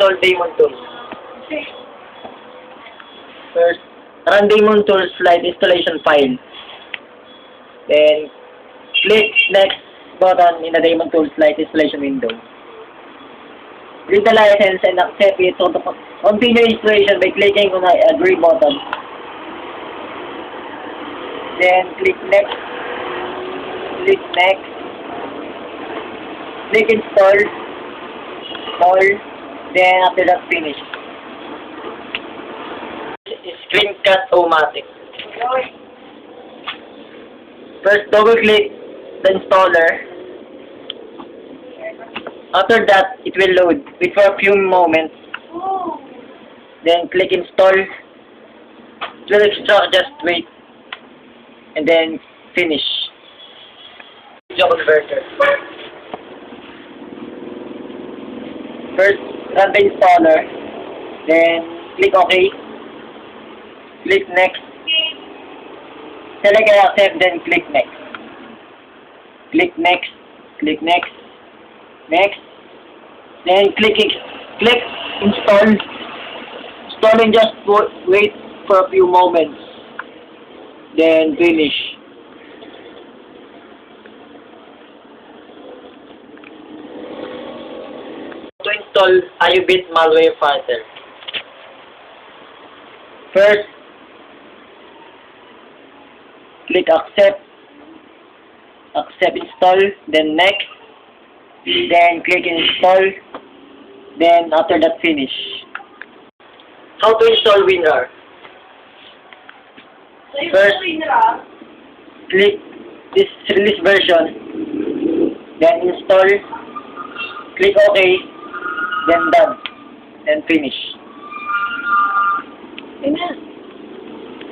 install Daemon Tools. First, run Daemon Tools Lite installation file. Then, click next button in the Daemon Tools Lite installation window. Read the license and accept it to continue installation by clicking on the agree button. Then, click next. Click next. Click install. Install. Then, after that, finish. Screencast-O-Matic. First, double-click the installer. After that, it will load. Wait for a few moments. Then, click install. It will extract, just wait. And then, finish. Video converter. First, run the installer. Then, click OK. Click next. Select and accept, then click next. Click next. Click next. Next. Then click install. Installing, just wait for a few moments. Then finish. To install IUBit malware fighter. First, click accept. Accept install. Then next. Then click install. Then after that, finish. How to install WinRAR? First, click this release version. Then install. Click OK. Then done. Then finish.